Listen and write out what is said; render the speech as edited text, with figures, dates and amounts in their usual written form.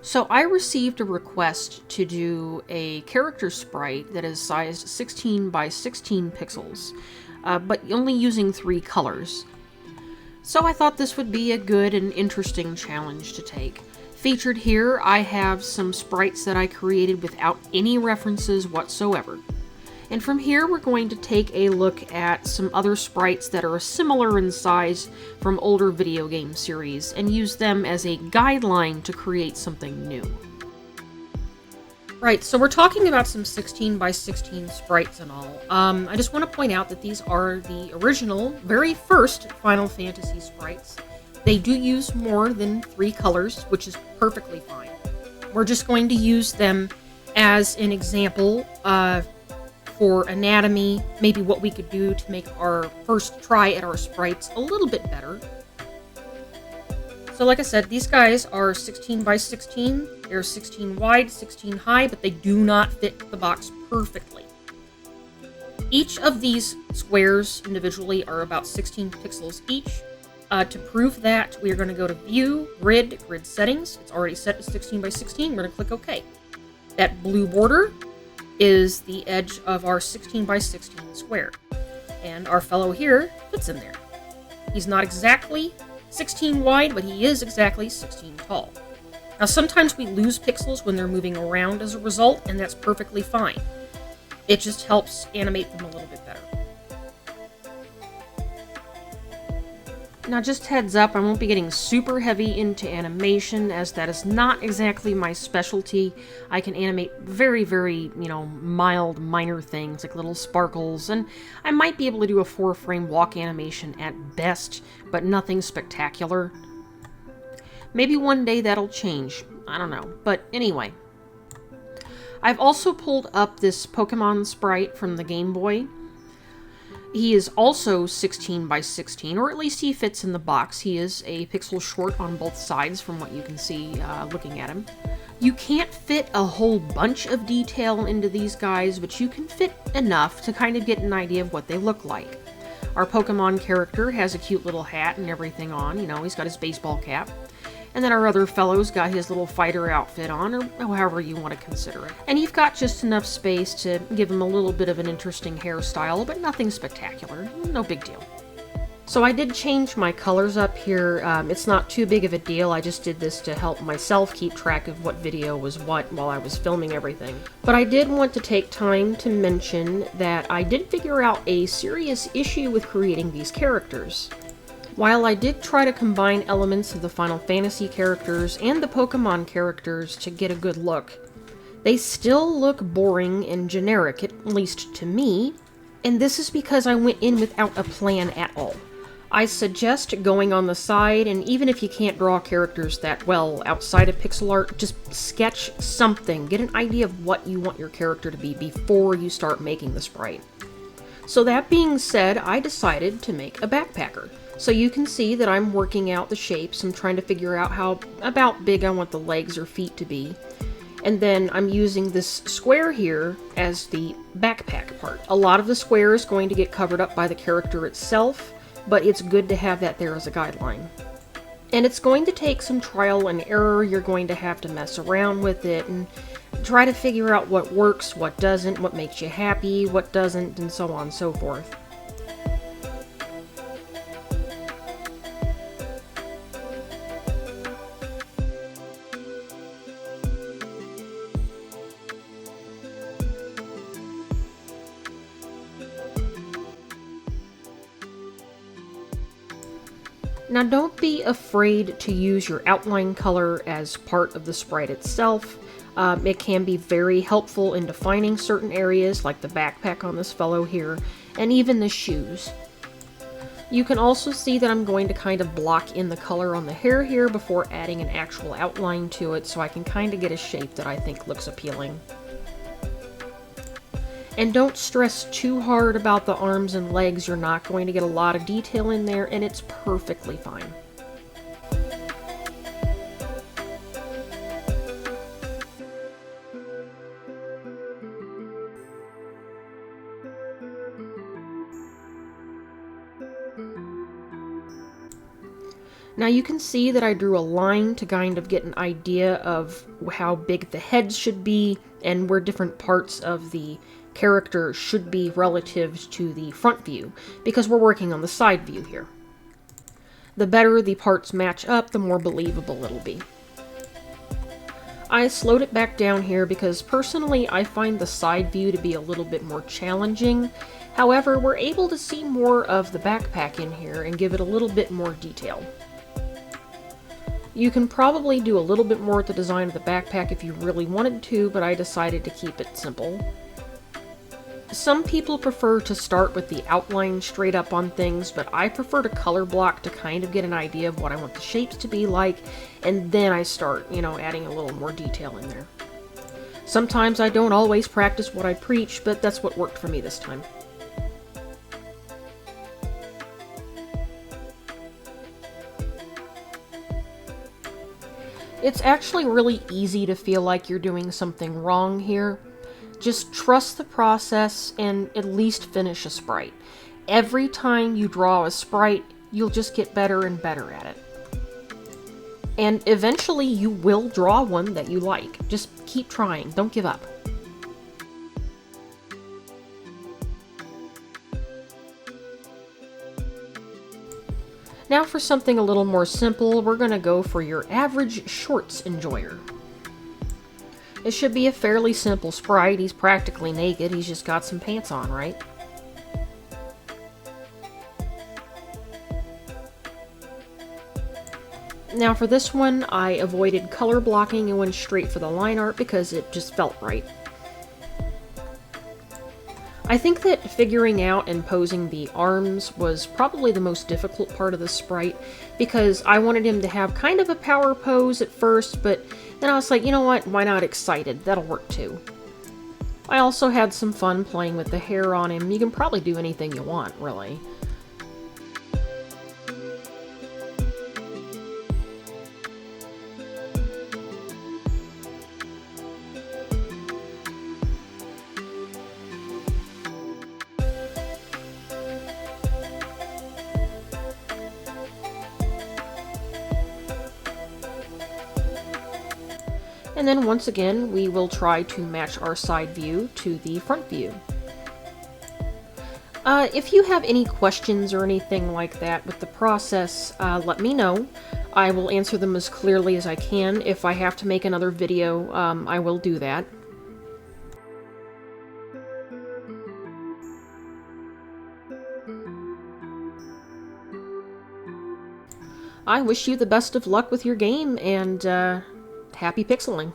So I received a request to do a character sprite that is sized 16 by 16 pixels, but only using 3 colors. So I thought this would be a good and interesting challenge to take. Featured here, I have some sprites that I created without any references whatsoever. And from here, we're going to take a look at some other sprites that are similar in size from older video game series and use them as a guideline to create something new. Right, so we're talking about some 16 by 16 sprites and all. I just want to point out that these are the original, very first Final Fantasy sprites. They do use more than 3 colors, which is perfectly fine. We're just going to use them as an example for anatomy, maybe what we could do to make our first try at our sprites a little bit better. So like I said, these guys are 16 by 16. They're 16 wide, 16 high, but they do not fit the box perfectly. Each of these squares individually are about 16 pixels each. To prove that, we are going to go to View, Grid Settings. It's already set to 16 by 16. We're going to click OK. That blue border is the edge of our 16 by 16 square. And our fellow here fits in there. He's not exactly 16 wide, but he is exactly 16 tall. Now sometimes we lose pixels when they're moving around as a result, and that's perfectly fine. It just helps animate them a little bit better. Now just heads up, I won't be getting super heavy into animation, as that is not exactly my specialty. I can animate very, mild, minor things like little sparkles, and I might be able to do a 4-frame walk animation at best, but nothing spectacular. Maybe one day that'll change, I don't know, but anyway. I've also pulled up this Pokemon sprite from the Game Boy. He is also 16 by 16, or at least he fits in the box. He is a pixel short on both sides from what you can see looking at him. You can't fit a whole bunch of detail into these guys, but you can fit enough to kind of get an idea of what they look like. Our Pokemon character has a cute little hat and everything on, he's got his baseball cap. And then our other fellow's got his little fighter outfit on, or however you want to consider it. And you've got just enough space to give him a little bit of an interesting hairstyle, but nothing spectacular. No big deal. So I did change my colors up here. It's not too big of a deal. I just did this to help myself keep track of what video was what while I was filming everything. But I did want to take time to mention that I did figure out a serious issue with creating these characters. While I did try to combine elements of the Final Fantasy characters and the Pokemon characters to get a good look, they still look boring and generic, at least to me, and this is because I went in without a plan at all. I suggest going on the side, and even if you can't draw characters that well outside of pixel art, just sketch something, get an idea of what you want your character to be before you start making the sprite. So that being said, I decided to make a backpacker. So you can see that I'm working out the shapes. I'm trying to figure out how about big I want the legs or feet to be. And then I'm using this square here as the backpack part. A lot of the square is going to get covered up by the character itself, but it's good to have that there as a guideline. And it's going to take some trial and error. You're going to have to mess around with it and try to figure out what works, what doesn't, what makes you happy, what doesn't, and so on and so forth. Now don't be afraid to use your outline color as part of the sprite itself. It can be very helpful in defining certain areas like the backpack on this fellow here, and even the shoes. You can also see that I'm going to kind of block in the color on the hair here before adding an actual outline to it, so I can kind of get a shape that I think looks appealing. And don't stress too hard about the arms and legs. You're not going to get a lot of detail in there, and it's perfectly fine. Now you can see that I drew a line to kind of get an idea of how big the heads should be and where different parts of the character should be relative to the front view, because we're working on the side view here. The better the parts match up, the more believable it'll be. I slowed it back down here because personally I find the side view to be a little bit more challenging. However, we're able to see more of the backpack in here and give it a little bit more detail. You can probably do a little bit more with the design of the backpack if you really wanted to, but I decided to keep it simple. Some people prefer to start with the outline straight up on things, but I prefer to color block to kind of get an idea of what I want the shapes to be like, and then I start, adding a little more detail in there. Sometimes I don't always practice what I preach, but that's what worked for me this time. It's actually really easy to feel like you're doing something wrong here. Just trust the process and at least finish a sprite. Every time you draw a sprite, you'll just get better and better at it. And eventually you will draw one that you like. Just keep trying, don't give up. Now for something a little more simple, we're going to go for your average shorts enjoyer. It should be a fairly simple sprite. He's practically naked, he's just got some pants on, right? Now for this one, I avoided color blocking and went straight for the line art because it just felt right. I think that figuring out and posing the arms was probably the most difficult part of the sprite, because I wanted him to have kind of a power pose at first, but then I was like, you know what, why not excited? That'll work too. I also had some fun playing with the hair on him. You can probably do anything you want, really. And then once again, we will try to match our side view to the front view. If you have any questions or anything like that with the process, let me know. I will answer them as clearly as I can. If I have to make another video, I will do that. I wish you the best of luck with your game, and happy pixeling.